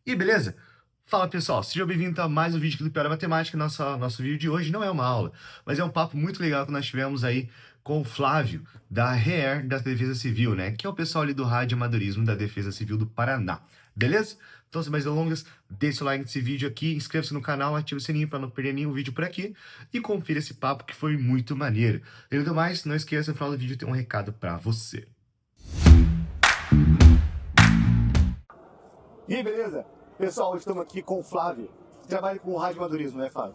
E beleza? Fala pessoal, seja bem-vindo a mais um vídeo aqui do Pior Matemática. Nosso vídeo de hoje não é uma aula, mas é um papo muito legal que nós tivemos aí com o Flávio, da REER da Defesa Civil, né? Que é o pessoal ali do Rádio Amadorismo da Defesa Civil do Paraná, beleza? Então, sem mais delongas, deixa o like nesse vídeo aqui, inscreva-se no canal, ative o sininho para não perder nenhum vídeo por aqui e confira esse papo que foi muito maneiro. Além do mais, não esqueça, no final do vídeo tem um recado para você. E aí, beleza? Pessoal, hoje estamos aqui com o Flávio, que trabalha com o Rádio Amadorismo, né, Flávio?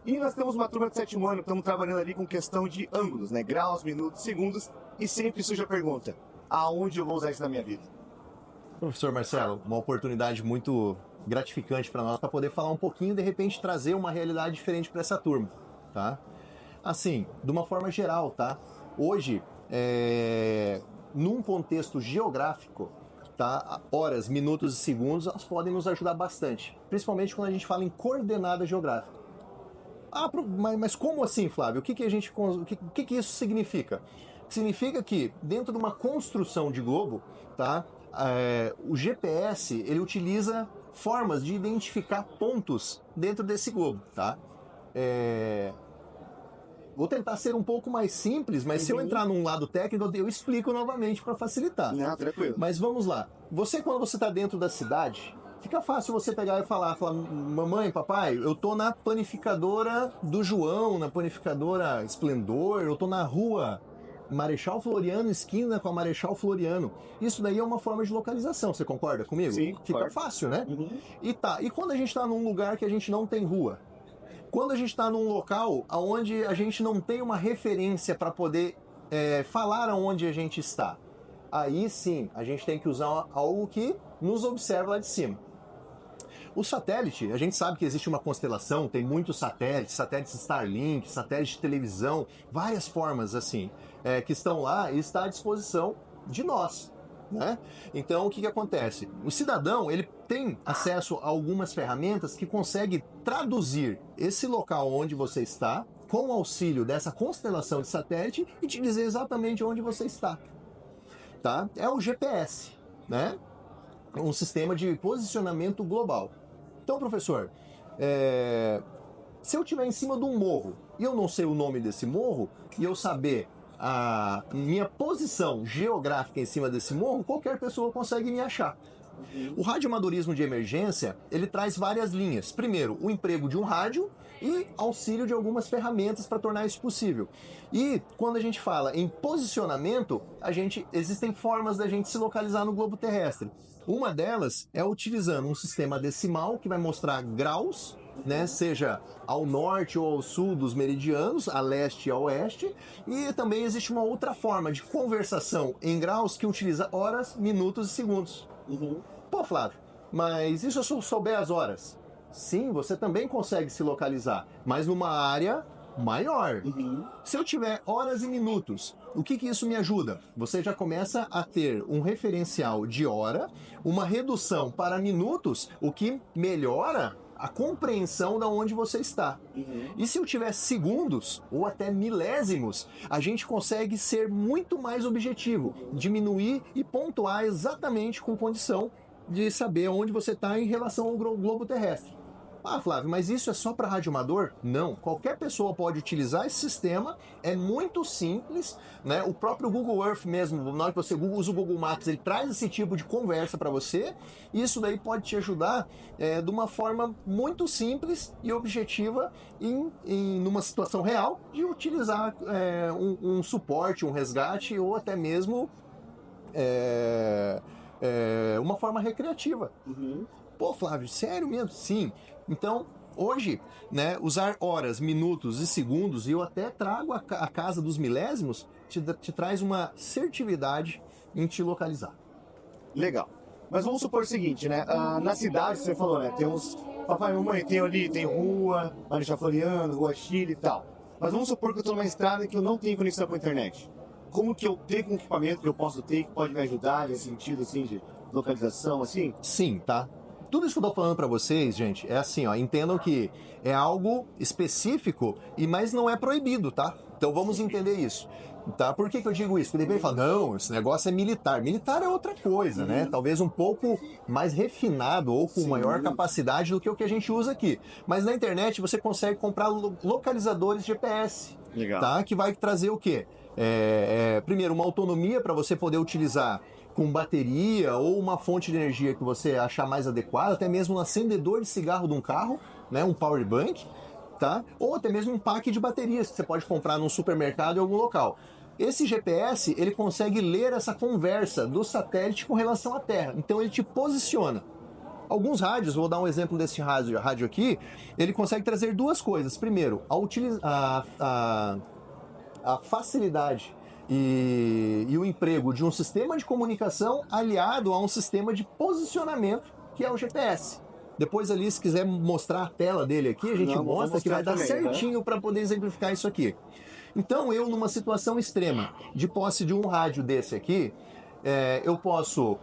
E nós temos uma turma de 7º ano, estamos trabalhando ali com questão de ângulos, né? Graus, minutos, segundos, e sempre surge a pergunta: aonde eu vou usar isso na minha vida? Professor Marcelo, uma oportunidade muito gratificante para nós, para poder falar um pouquinho e de repente trazer uma realidade diferente para essa turma, tá? Assim, de uma forma geral, tá? Hoje, num contexto geográfico, tá? Horas, minutos e segundos, elas podem nos ajudar bastante, principalmente quando a gente fala em coordenada geográfica. Ah, mas como assim, Flávio? O que isso significa? Significa que dentro de uma construção de globo, tá? O GPS ele utiliza formas de identificar pontos dentro desse globo, tá? Vou tentar ser um pouco mais simples, mas se eu entrar num lado técnico, eu explico novamente para facilitar. Não, tranquilo. Mas vamos lá. Quando você está dentro da cidade, fica fácil você pegar e falar, mamãe, papai, eu tô na panificadora do João, na panificadora Esplendor, eu tô na rua Marechal Floriano, esquina com a Marechal Floriano. Isso daí é uma forma de localização, você concorda comigo? Sim, fica claro. fácil, né? Uhum. E quando a gente está num lugar que a gente não tem rua? Quando a gente está num local onde a gente não tem uma referência para poder falar aonde a gente está, aí sim a gente tem que usar algo que nos observa lá de cima. O satélite, a gente sabe que existe uma constelação, tem muitos satélites Starlink, satélite de televisão, várias formas assim, que estão lá e está à disposição de nós. Né? Então o que acontece? O cidadão ele tem acesso a algumas ferramentas que consegue traduzir esse local onde você está com o auxílio dessa constelação de satélite e te dizer exatamente onde você está. Tá? É o GPS, né? Um sistema de posicionamento global. Então, professor, se eu estiver em cima de um morro e eu não sei o nome desse morro e eu saber a minha posição geográfica em cima desse morro, qualquer pessoa consegue me achar. O radioamadorismo de emergência, ele traz várias linhas. Primeiro, o emprego de um rádio e auxílio de algumas ferramentas para tornar isso possível. E quando a gente fala em posicionamento, existem formas da gente se localizar no globo terrestre. Uma delas é utilizando um sistema decimal que vai mostrar graus, né, seja ao norte ou ao sul dos meridianos, a leste e a oeste, e também existe uma outra forma de conversação em graus que utiliza horas, minutos e segundos. Uhum. Pô, Flávio, mas e se eu souber as horas? Sim, você também consegue se localizar, mas numa área maior. Uhum. Se eu tiver horas e minutos, o que isso me ajuda? Você já começa a ter um referencial de hora, uma redução para minutos, o que melhora a compreensão de onde você está. Uhum. E se eu tiver segundos ou até milésimos, a gente consegue ser muito mais objetivo, diminuir e pontuar exatamente com condição de saber onde você está em relação ao globo terrestre. Ah, Flávio, mas isso é só para radioamador? Não, qualquer pessoa pode utilizar esse sistema, é muito simples, né? O próprio Google Earth mesmo, na hora que você usa o Google Maps, ele traz esse tipo de conversa para você, e isso daí pode te ajudar de uma forma muito simples e objetiva numa situação real de utilizar um suporte, um resgate ou até mesmo uma forma recreativa. Uhum. Pô, Flávio, sério mesmo? Sim. Então, hoje, né, usar horas, minutos e segundos, e eu até trago a casa dos milésimos, te traz uma assertividade em te localizar. Legal. Mas vamos supor o seguinte, né? Na cidade, você falou, né? Tem uns... Papai e mamãe, tem rua, Marechal Floriano, Rua Chile e tal. Mas vamos supor que eu estou numa estrada que eu não tenho conexão com a internet. Como que eu tenho um equipamento que eu posso ter que pode me ajudar nesse sentido, assim, de localização, assim? Sim, tá? Tudo isso que eu tô falando para vocês, gente, é assim, ó, entendam que é algo específico, mas não é proibido, tá? Então vamos entender isso. Tá? Por que eu digo isso? Porque ele fala, não, esse negócio é militar. Militar é outra coisa, né? Talvez um pouco mais refinado ou com maior capacidade do que o que a gente usa aqui. Mas na internet você consegue comprar localizadores GPS. Legal. Tá? Que vai trazer o quê? Primeiro, uma autonomia para você poder utilizar com bateria ou uma fonte de energia que você achar mais adequada, até mesmo um acendedor de cigarro de um carro, né? Um power bank, tá? Ou até mesmo um pack de baterias que você pode comprar num supermercado em algum local. Esse GPS, ele consegue ler essa conversa do satélite com relação à Terra. Então ele te posiciona. Alguns rádios, vou dar um exemplo desse rádio aqui, ele consegue trazer duas coisas. Primeiro, a facilidade e o emprego de um sistema de comunicação aliado a um sistema de posicionamento, que é o GPS. Depois ali, se quiser mostrar a tela dele aqui, a gente mostra que vai dar certinho para poder exemplificar isso aqui. Então, eu, numa situação extrema, de posse de um rádio desse aqui, eu posso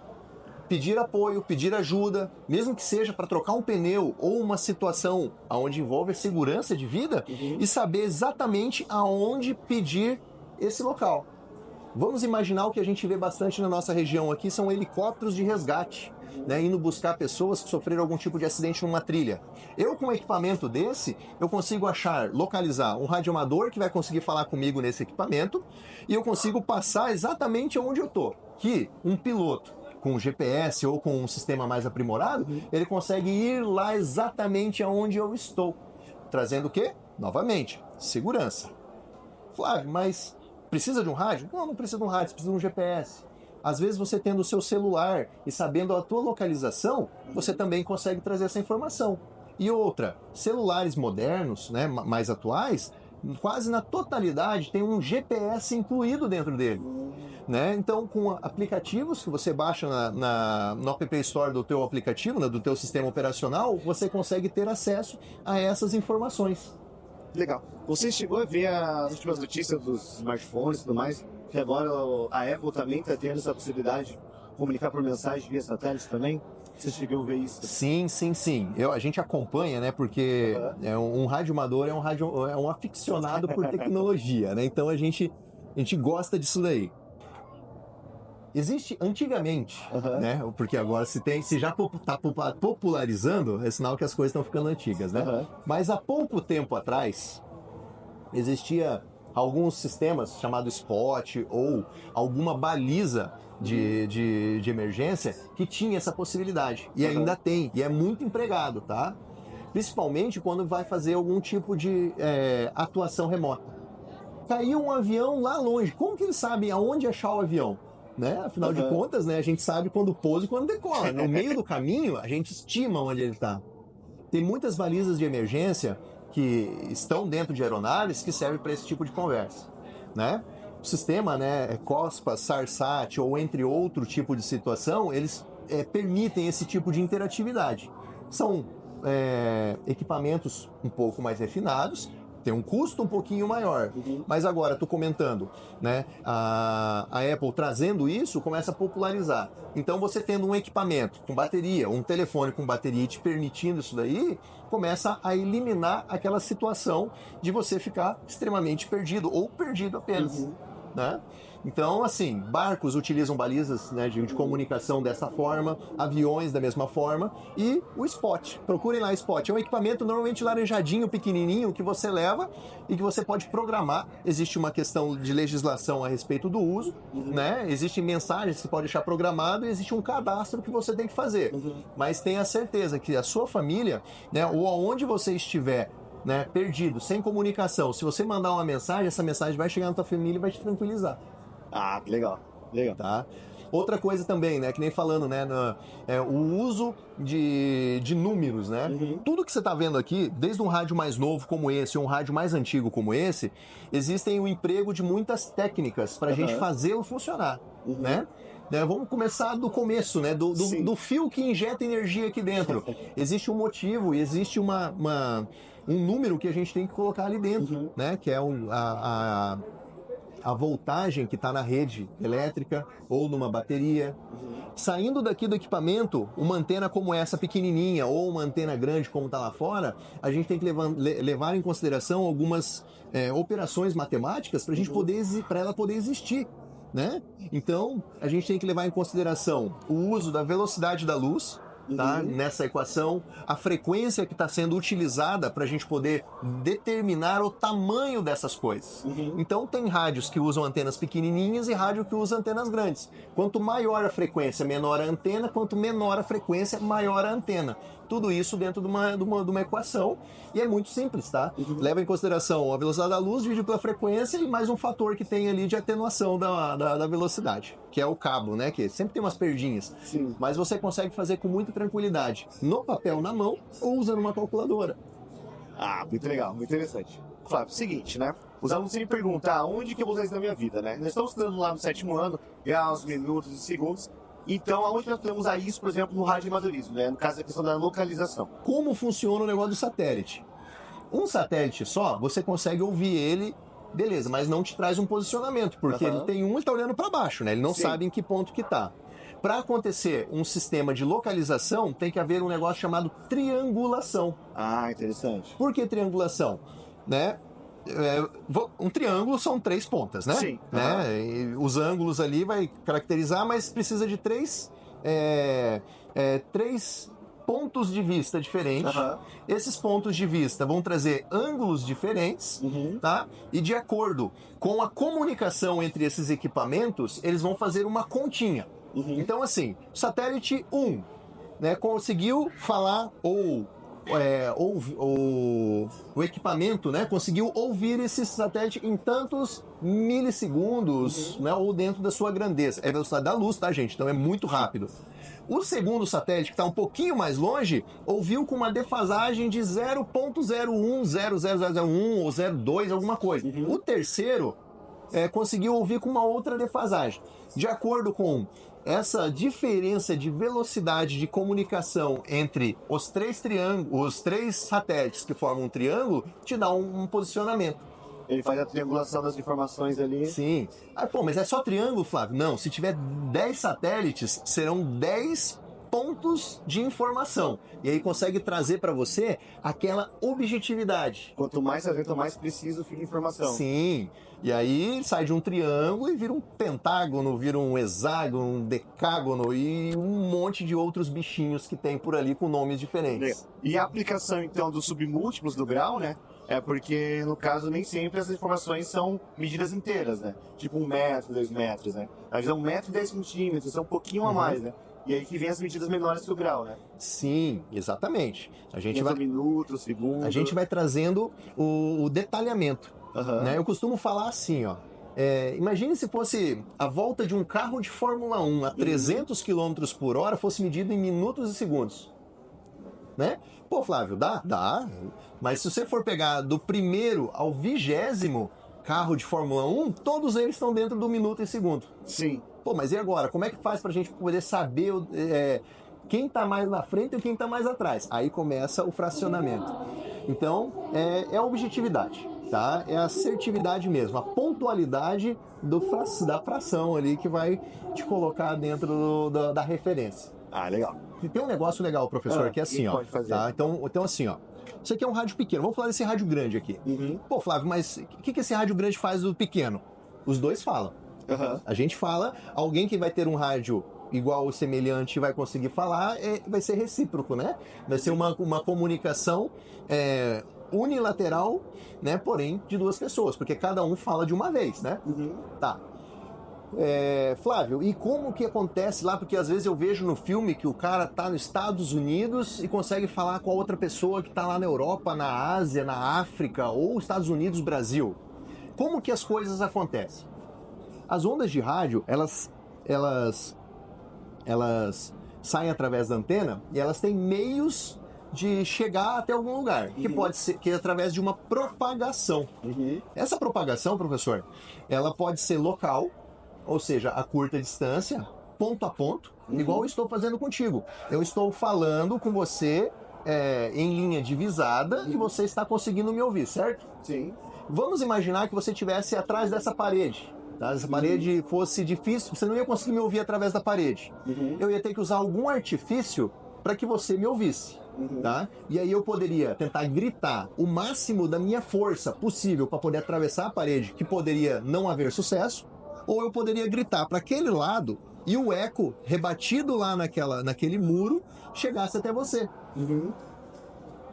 pedir apoio, pedir ajuda, mesmo que seja para trocar um pneu ou uma situação onde envolve a segurança de vida, e saber exatamente aonde pedir esse local. Vamos imaginar o que a gente vê bastante na nossa região aqui, são helicópteros de resgate, né, indo buscar pessoas que sofreram algum tipo de acidente numa trilha. Eu, com um equipamento desse, eu consigo localizar um radioamador que vai conseguir falar comigo nesse equipamento, e eu consigo passar exatamente onde eu estou. Que um piloto com GPS ou com um sistema mais aprimorado, ele consegue ir lá exatamente aonde eu estou. Trazendo o quê? Novamente, segurança. Flávio, mas precisa de um rádio? Não, não precisa de um rádio, você precisa de um GPS. Às vezes você tendo o seu celular e sabendo a tua localização, você também consegue trazer essa informação. E outra, celulares modernos, né, mais atuais, quase na totalidade tem um GPS incluído dentro dele. Né? Então, com aplicativos que você baixa no App Store do teu aplicativo, né, do teu sistema operacional, você consegue ter acesso a essas informações. Legal. Você chegou a ver as últimas notícias dos smartphones e tudo mais? Que agora a Apple também está tendo essa possibilidade de comunicar por mensagem via satélite também? Você chegou a ver isso? Sim. A gente acompanha, né? Porque um radioamador é um aficionado por tecnologia, né? Então a gente gosta disso daí. Existe antigamente, né? Porque agora se já está popularizando, é sinal que as coisas estão ficando antigas, né? Mas há pouco tempo atrás existia alguns sistemas chamados spot ou alguma baliza de emergência que tinha essa possibilidade. E ainda tem, e é muito empregado, tá? Principalmente quando vai fazer algum tipo de atuação remota. Caiu um avião lá longe, como que eles sabem aonde achar o avião? Né? Afinal de contas, né, a gente sabe quando pousa e quando decola. No meio do caminho, a gente estima onde ele está. Tem muitas balizas de emergência que estão dentro de aeronaves que servem para esse tipo de conversa, né? O sistema, né, COSPA, SARSAT ou entre outro tipo de situação, eles permitem esse tipo de interatividade. São equipamentos um pouco mais refinados, tem um custo um pouquinho maior. Mas agora, tu comentando, né, a Apple trazendo isso, começa a popularizar. Então, você tendo um equipamento com bateria, um telefone com bateria te permitindo isso daí, começa a eliminar aquela situação de você ficar extremamente perdido, ou perdido apenas. Né? Então, assim, barcos utilizam balizas, né, de comunicação dessa forma, aviões da mesma forma, e o Spot. Procurem lá Spot. É um equipamento normalmente laranjadinho, pequenininho, que você leva e que você pode programar. Existe uma questão de legislação a respeito do uso, né? Existem mensagens que você pode deixar programado e existe um cadastro que você tem que fazer. Mas tenha certeza que a sua família, né, ou aonde você estiver, né, perdido, sem comunicação, se você mandar uma mensagem, essa mensagem vai chegar na tua família e vai te tranquilizar. Ah, legal. Tá? Outra coisa também, né, que nem falando, né, o uso de números, né? Tudo que você está vendo aqui, desde um rádio mais novo como esse ou um rádio mais antigo como esse, existem o emprego de muitas técnicas para a gente fazê-lo funcionar, né? Vamos começar do começo, né? Do fio que injeta energia aqui dentro. Existe um motivo e existe um número que a gente tem que colocar ali dentro, né? Que é a voltagem que está na rede elétrica ou numa bateria. Saindo daqui do equipamento, uma antena como essa pequenininha ou uma antena grande como está lá fora, a gente tem que levar em consideração algumas operações matemáticas para para ela poder existir, né? Então, a gente tem que levar em consideração o uso da velocidade da luz, tá? Nessa equação, a frequência que está sendo utilizada para a gente poder determinar o tamanho dessas coisas. Então tem rádios que usam antenas pequenininhas e rádio que usa antenas grandes. Quanto maior a frequência, menor a antena, quanto menor a frequência, maior a antena. Tudo isso dentro de uma equação, e é muito simples, tá? Leva em consideração a velocidade da luz dividido pela frequência e mais um fator que tem ali de atenuação da velocidade, que é o cabo, né? Que sempre tem umas perdinhas. Sim. Mas você consegue fazer com muita tranquilidade, no papel, na mão, ou usando uma calculadora. Ah, muito legal, muito interessante. Flávio, seguinte, né? Os alunos sempre perguntam, onde que eu vou usar isso na minha vida, né? Nós estamos estudando lá no 7º ano, graus, minutos e segundos. Então, aonde nós podemos usar isso, por exemplo, no radioamadorismo, né? No caso da questão da localização. Como funciona o negócio do satélite? Um satélite só, você consegue ouvir ele, beleza, mas não te traz um posicionamento, porque ele tem ele tá olhando para baixo, né? Ele não sabe em que ponto que tá. Para acontecer um sistema de localização, tem que haver um negócio chamado triangulação. Ah, interessante. Por que triangulação? Né? Um triângulo são 3 pontas, né? Sim. Né? E os ângulos ali vai caracterizar, mas precisa de 3 pontos de vista diferentes. Esses pontos de vista vão trazer ângulos diferentes, tá? E de acordo com a comunicação entre esses equipamentos, eles vão fazer uma continha. Então, assim, satélite 1, né, conseguiu falar o equipamento, né, conseguiu ouvir esse satélite em tantos milissegundos, né, ou dentro da sua grandeza. É a velocidade da luz, tá, gente? Então é muito rápido. O segundo satélite, que está um pouquinho mais longe, ouviu com uma defasagem de 0.01, 00001 ou 0.2, alguma coisa. O terceiro conseguiu ouvir com uma outra defasagem. De acordo com essa diferença de velocidade de comunicação entre os 3 satélites que formam um triângulo, te dá um posicionamento. Ele faz a triangulação das informações ali. Sim. Mas é só triângulo, Flávio? Não, se tiver 10 satélites, serão 10 pontos de informação. E aí consegue trazer para você aquela objetividade. Quanto mais evento, mais preciso fica a informação. Sim. E aí sai de um triângulo e vira um pentágono, vira um hexágono, um decágono e um monte de outros bichinhos que tem por ali com nomes diferentes. E a aplicação, então, dos submúltiplos do grau, né? É porque, no caso, nem sempre essas informações são medidas inteiras, né? Tipo 1 metro, 2 metros, né? Mas é 1 metro e 10 centímetros, é um pouquinho a mais, né? E aí que vem as medidas menores que o grau, né? Sim, exatamente. A gente vai minutos, segundos. A gente vai trazendo o detalhamento. Né? Eu costumo falar assim, ó. Imagine se fosse a volta de um carro de Fórmula 1 a 300 km por hora fosse medido em minutos e segundos. Né? Pô, Flávio, dá? Dá. Mas se você for pegar do primeiro ao 20º carro de Fórmula 1, todos eles estão dentro do minuto e segundo. Sim. Pô, mas e agora? Como é que faz pra gente poder saber quem tá mais na frente e quem tá mais atrás? Aí começa o fracionamento. Então, é a objetividade, tá? É a assertividade mesmo, a pontualidade da fração ali que vai te colocar dentro da referência. Ah, legal. E tem um negócio legal, professor, que é assim, ó. Pode fazer. Tá? Então, assim, ó. Isso aqui é um rádio pequeno. Vamos falar desse rádio grande aqui. Pô, Flávio, mas o que esse rádio grande faz do pequeno? Os dois falam. A gente fala, alguém que vai ter um rádio igual ou semelhante vai conseguir falar, vai ser recíproco, né? Vai ser uma comunicação unilateral, né? Porém, de 2 pessoas, porque cada um fala de uma vez, né? Tá. Flávio, e como que acontece lá? Porque às vezes eu vejo no filme que o cara tá nos Estados Unidos e consegue falar com a outra pessoa que tá lá na Europa, na Ásia, na África, ou Estados Unidos, Brasil. Como que as coisas acontecem? As ondas de rádio, elas saem através da antena e elas têm meios de chegar até algum lugar, que pode ser que é através de uma propagação. Essa propagação, professor, ela pode ser local, ou seja, a curta distância, ponto a ponto, igual eu estou fazendo contigo. Eu estou falando com você em linha divisada e você está conseguindo me ouvir, certo? Sim. Vamos imaginar que você estivesse atrás dessa parede. Tá? Essa parede fosse difícil, você não ia conseguir me ouvir através da parede. Eu ia ter que usar algum artifício para que você me ouvisse. Tá? E aí eu poderia tentar gritar o máximo da minha força possível para poder atravessar a parede, que poderia não haver sucesso, ou eu poderia gritar para aquele lado e o eco rebatido lá naquele muro chegasse até você.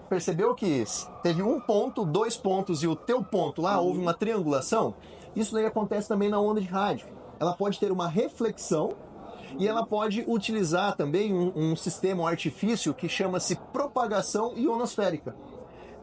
Percebeu que teve um ponto, 2 pontos e o teu ponto lá, houve uma triangulação? Isso daí acontece também na onda de rádio. Ela pode ter uma reflexão e ela pode utilizar também um sistema, um artifício que chama-se propagação ionosférica.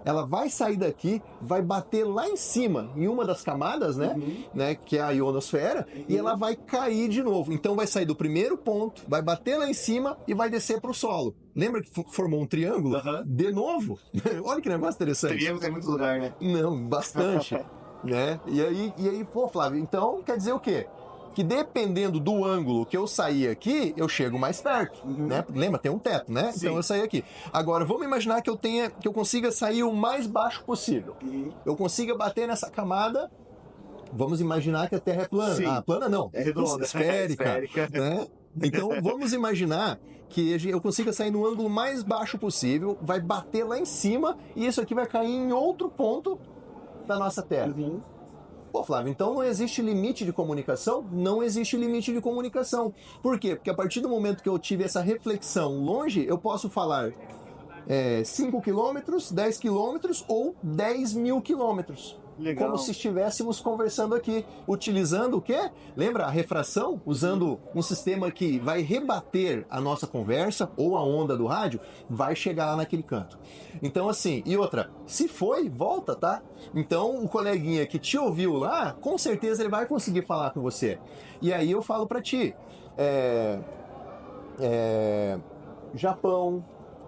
Ela vai sair daqui, vai bater lá em cima, em uma das camadas, né, que é a ionosfera, e ela vai cair de novo. Então vai sair do primeiro ponto, vai bater lá em cima e vai descer para o solo. Lembra que formou um triângulo? De novo? Olha que negócio interessante. Triângulo tem muito lugar, né? Não, bastante. Né? E aí, pô, Flávio, então quer dizer o quê? Que dependendo do ângulo que eu sair aqui, eu chego mais perto, né? Lembra, tem um teto, né? Sim. Então eu saí aqui. Agora, vamos imaginar que eu consiga sair o mais baixo possível. Eu consiga bater nessa camada. Vamos imaginar que a Terra é plana. Sim. Ah, plana não. É redonda. Esférica. Né? Então vamos imaginar que eu consiga sair no ângulo mais baixo possível, vai bater lá em cima e isso aqui vai cair em outro ponto da nossa Terra. Pô, Flávio, então não existe limite de comunicação? Não existe limite de comunicação. Por quê? Porque a partir do momento que eu tive essa reflexão longe, eu posso falar 5 quilômetros, 10 quilômetros ou 10 mil quilômetros. Legal. Como se estivéssemos conversando aqui, utilizando o quê? Lembra a refração? Usando um sistema que vai rebater a nossa conversa ou a onda do rádio, vai chegar lá naquele canto. Então assim, e outra, se foi, volta, tá? Então o coleguinha que te ouviu lá, com certeza ele vai conseguir falar com você. E aí eu falo pra ti, Japão,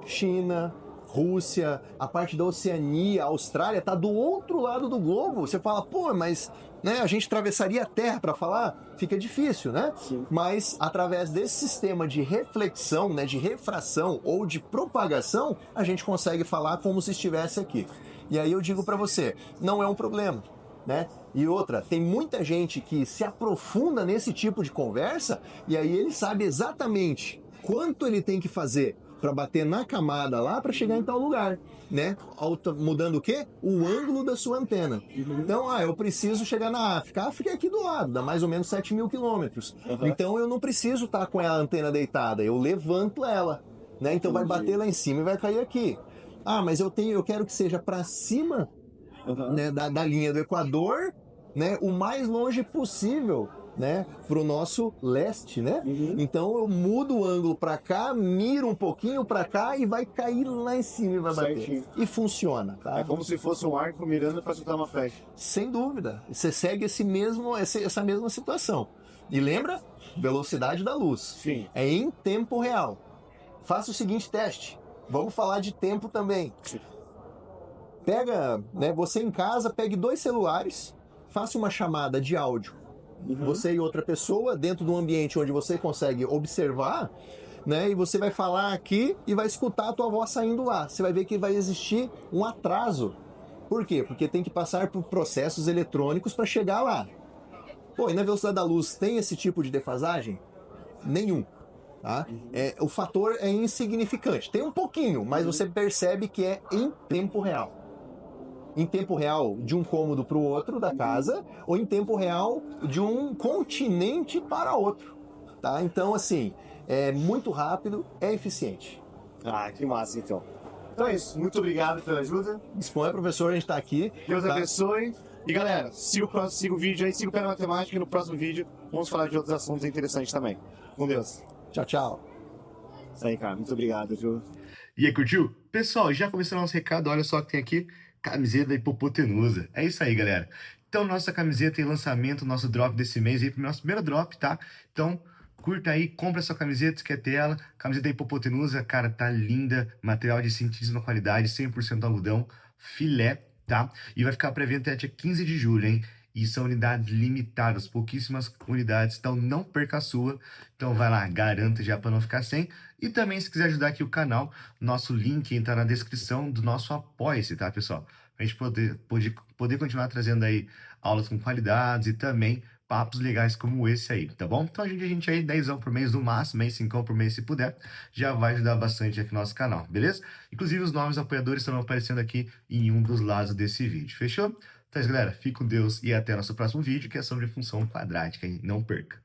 China, Rússia, a parte da Oceania, a Austrália, tá do outro lado do globo. Você fala, pô, mas né, a gente atravessaria a Terra para falar? Fica difícil, né? Sim. Mas através desse sistema de reflexão, né, de refração ou de propagação, a gente consegue falar como se estivesse aqui. E aí eu digo para você, não é um problema, né? E outra, tem muita gente que se aprofunda nesse tipo de conversa e aí ele sabe exatamente quanto ele tem que fazer para bater na camada lá para chegar em tal lugar, né? Mudando o quê? O ângulo da sua antena. Então, eu preciso chegar na África. A África é aqui do lado, dá mais ou menos 7 mil quilômetros. Então, eu não preciso estar com a antena deitada, eu levanto ela, né? Então, vai bater lá em cima e vai cair aqui. Mas eu quero que seja para cima, né, da linha do Equador, né? O mais longe possível, né, pro nosso leste, né? Então eu mudo o ângulo para cá, miro um pouquinho para cá e vai cair lá em cima e vai Certinho. bater. E funciona, tá? É como se fosse um arco mirando para soltar uma flecha. Sem dúvida. Você segue essa mesma situação. E lembra? Velocidade da luz. Sim. É em tempo real. Faça o seguinte teste. Vamos falar de tempo também. Sim. Pega, né, você em casa, pegue 2 celulares, faça uma chamada de áudio. Você e outra pessoa dentro de um ambiente onde você consegue observar, né? E você vai falar aqui e vai escutar a tua voz saindo lá. Você vai ver que vai existir um atraso. Por quê? Porque tem que passar por processos eletrônicos para chegar lá. Pô, e na velocidade da luz tem esse tipo de defasagem? Nenhum. Tá? O fator é insignificante. Tem um pouquinho, mas você percebe que é em tempo real. Em tempo real de um cômodo para o outro da casa ou em tempo real de um continente para outro, tá? Então, assim, é muito rápido, é eficiente. Que massa, então. Então é isso. Muito obrigado pela ajuda. Disponha, professor, a gente está aqui. Deus tá? abençoe. E galera, siga o vídeo aí, siga o Pera Matemática e no próximo vídeo vamos falar de outros assuntos interessantes também. Com Deus. Tchau, tchau. Isso aí, cara. Muito obrigado, viu? E aí, curtiu? Pessoal, já começou nosso recado, olha só o que tem aqui. Camiseta da Hipopotenusa. É isso aí, galera. Então, nossa camiseta tem lançamento, nosso drop desse mês aí, nosso primeiro drop, tá? Então, curta aí, compra sua camiseta, se quer ter ela. Camiseta da Hipopotenusa, cara, tá linda. Material de altíssima qualidade, 100% algodão, filé, tá? E vai ficar pré-venda até dia 15 de julho, hein? E são unidades limitadas, pouquíssimas unidades, então não perca a sua. Então vai lá, garanta já para não ficar sem. E também, se quiser ajudar aqui o canal, nosso link entra na descrição do nosso Apoia-se, tá, pessoal? a gente poder continuar trazendo aí aulas com qualidades e também papos legais como esse aí, tá bom? Então ajude a gente aí, 10 por mês no máximo, aí 5 por mês se puder, já vai ajudar bastante aqui no nosso canal, beleza? Inclusive os novos apoiadores estão aparecendo aqui em um dos lados desse vídeo, fechou? Então, galera, fique com Deus e até nosso próximo vídeo, que é sobre função quadrática, hein? Não perca!